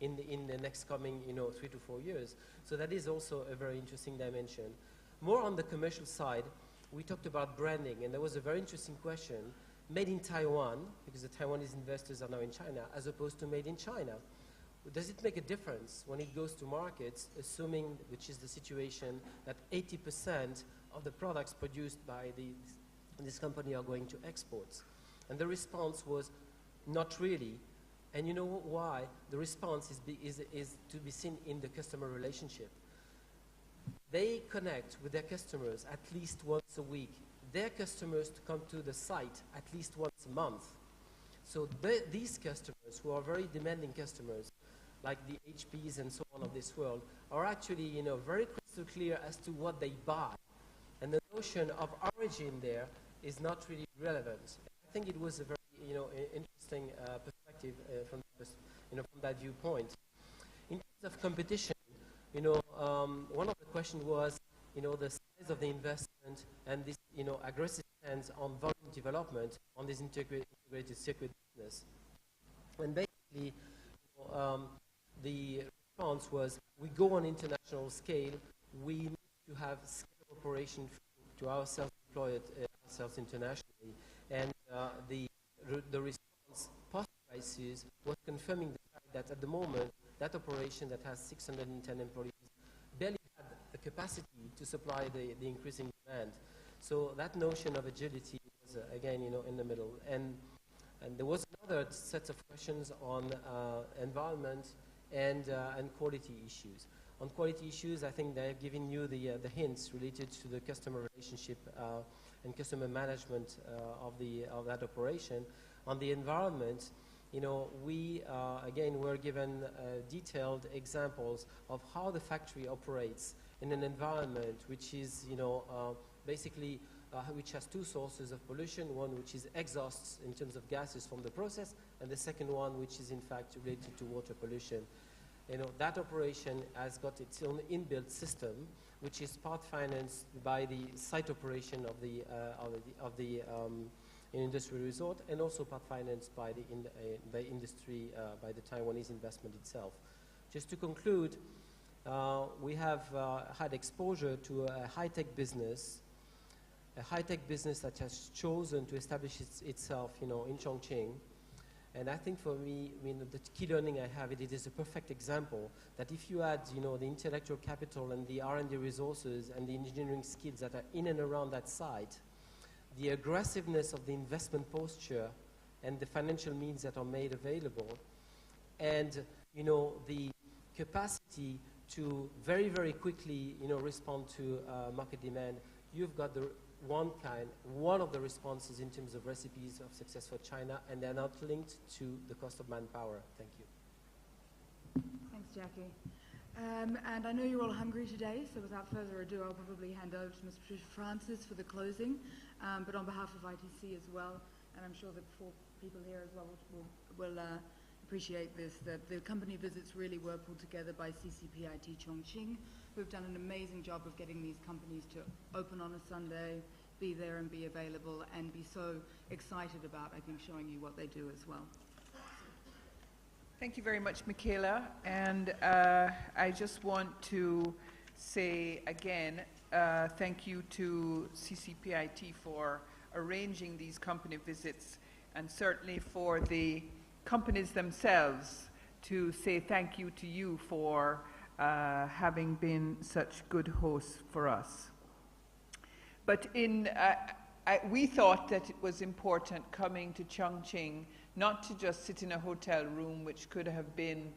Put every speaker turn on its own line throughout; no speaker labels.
in the next coming 3 to 4 years. So that is also a very interesting dimension. More on the commercial side, we talked about branding, and there was a very interesting question, made in Taiwan, because the Taiwanese investors are now in China, as opposed to made in China. Does it make a difference when it goes to markets, assuming, which is the situation, that 80% of the products produced by this company are going to exports? And the response was, not really. And you know why? The response is to be seen in the customer relationship. They connect with their customers at least once a week. Their customers to come to the site at least once a month. So these customers, who are very demanding customers, like the HPs and so on of this world, are actually very crystal clear as to what they buy. And the notion of origin there is not really relevant. I think it was a very interesting perspective from that viewpoint. In terms of competition, one of the questions was, the size of the investment and this, aggressive stance on volume development on this integrated circuit business. And basically, the response was, we go on international scale, we need to have scale of operation to ourselves, deploy ourselves internationally. And the response post-crisis was confirming the fact that at the moment, that operation that has 610 employees barely had the capacity to supply the increasing demand. So that notion of agility was, again, in the middle. And there was another set of questions on environment and quality issues. On quality issues, I think they've given you the hints related to the customer relationship and customer management of that operation. On the environment, we again were given detailed examples of how the factory operates in an environment which is, basically, which has two sources of pollution, one which is exhausts in terms of gases from the process, and the second one which is in fact related to water pollution. That operation has got its own inbuilt system, which is part financed by the site operation of the industrial resort, and also part financed by the industry, by the Taiwanese investment itself. Just to conclude, we have had exposure to a high-tech business that has chosen to establish itself, in Chongqing. And I think for me, the key learning I have, it is a perfect example that if you add, the intellectual capital and the R&D resources and the engineering skills that are in and around that site, the aggressiveness of the investment posture and the financial means that are made available, and, the capacity to very, very quickly, respond to market demand, you've got one of the responses in terms of recipes of success for China, and they're not linked to the cost of manpower. Thank you.
Thanks, Jackie. And I know you're all hungry today, so without further ado, I'll probably hand over to Ms. Patricia Francis for the closing. But on behalf of ITC as well, and I'm sure that 4 people here as well will appreciate this, that the company visits really were pulled together by CCPIT Chongqing, who've done an amazing job of getting these companies to open on a Sunday, be there and be available, and be so excited about, I think, showing you what they do as well.
Thank you very much, Michaela. And I just want to say again, thank you to CCPIT for arranging these company visits, and certainly for the companies themselves to say thank you to you for having been such good hosts for us. But we thought that it was important coming to Chongqing not to just sit in a hotel room, which could have been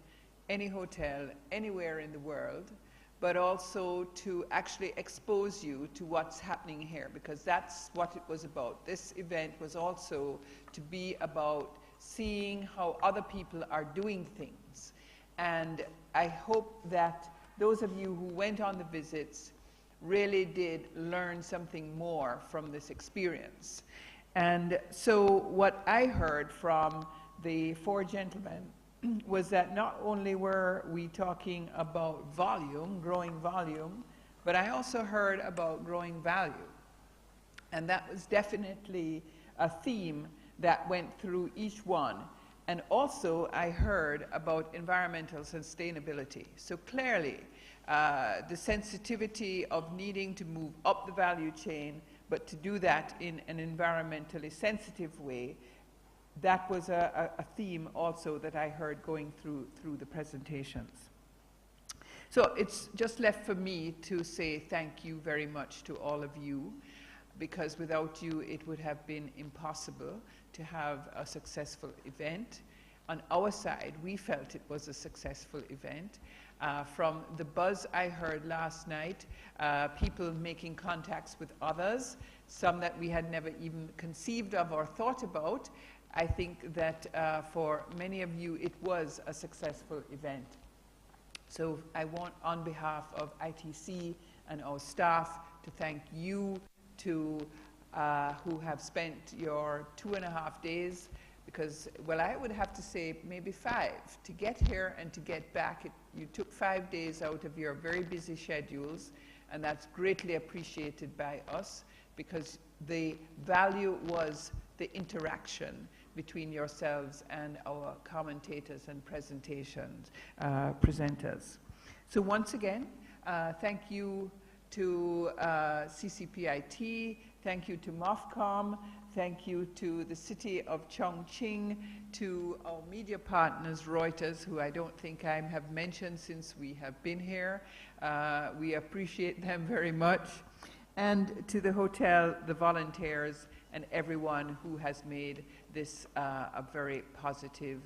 any hotel anywhere in the world, but also to actually expose you to what's happening here, because that's what it was about. This event was also to be about seeing how other people are doing things. And I hope that those of you who went on the visits really did learn something more from this experience. And so what I heard from the 4 gentlemen was that not only were we talking about volume, growing volume, but I also heard about growing value. And that was definitely a theme that went through each one. And also, I heard about environmental sustainability. So clearly, the sensitivity of needing to move up the value chain, but to do that in an environmentally sensitive way, that was a theme also that I heard going through the presentations. So it's just left for me to say thank you very much to all of you, because without you it would have been impossible to have a successful event. On our side, we felt it was a successful event. From the buzz I heard last night, people making contacts with others, some that we had never even conceived of or thought about, I think that for many of you it was a successful event. So I want, on behalf of ITC and our staff, to thank you who have spent your 2.5 days, because, well, I would have to say maybe 5. To get here and to get back, you took 5 days out of your very busy schedules, and that's greatly appreciated by us, because the value was the interaction between yourselves and our commentators and presenters. So once again, thank you to CCPIT, thank you to MOFCOM, thank you to the City of Chongqing, to our media partners, Reuters, who I don't think I have mentioned since we have been here. We appreciate them very much. And to the hotel, the volunteers, and everyone who has made this a very positive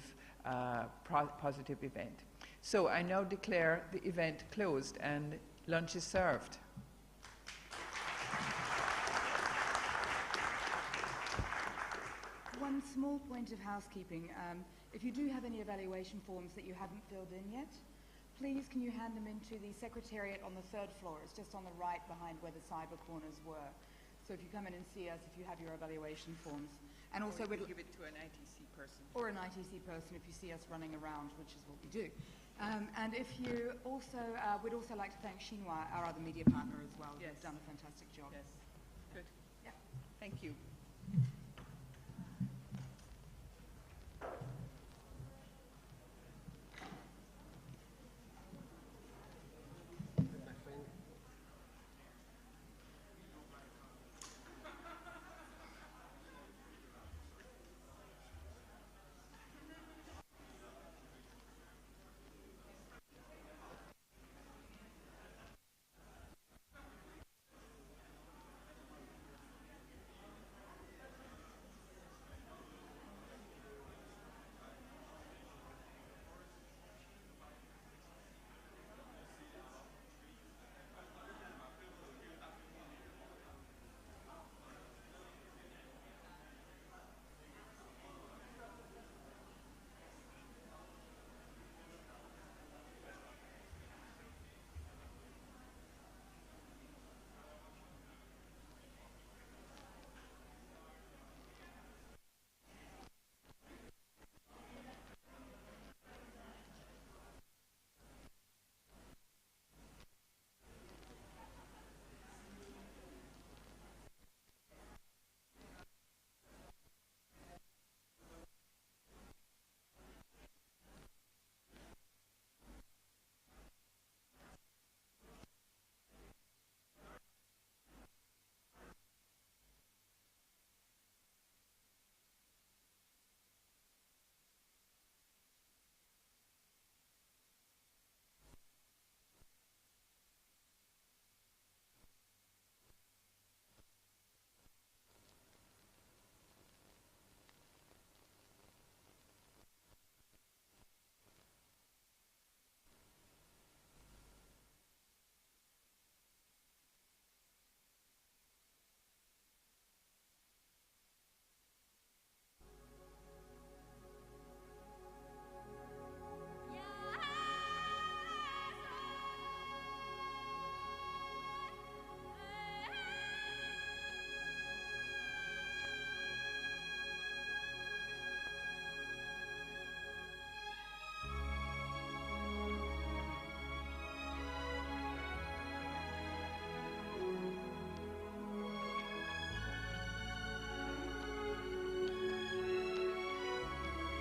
event. So I now declare the event closed and lunch is served.
One small point of housekeeping. If you do have any evaluation forms that you haven't filled in yet, please can you hand them into the Secretariat on the 3rd floor. It's just on the right behind where the cyber corners were. So if you come in and see us, if you have your evaluation forms. And also
we'll give it to an ITC person.
Or an ITC person if you see us running around, which is what we do. And if you also, we'd also like to thank Xinhua, our other media partner as well,
Yes.
who's done a fantastic job.
Yes, good.
Yeah.
Thank you.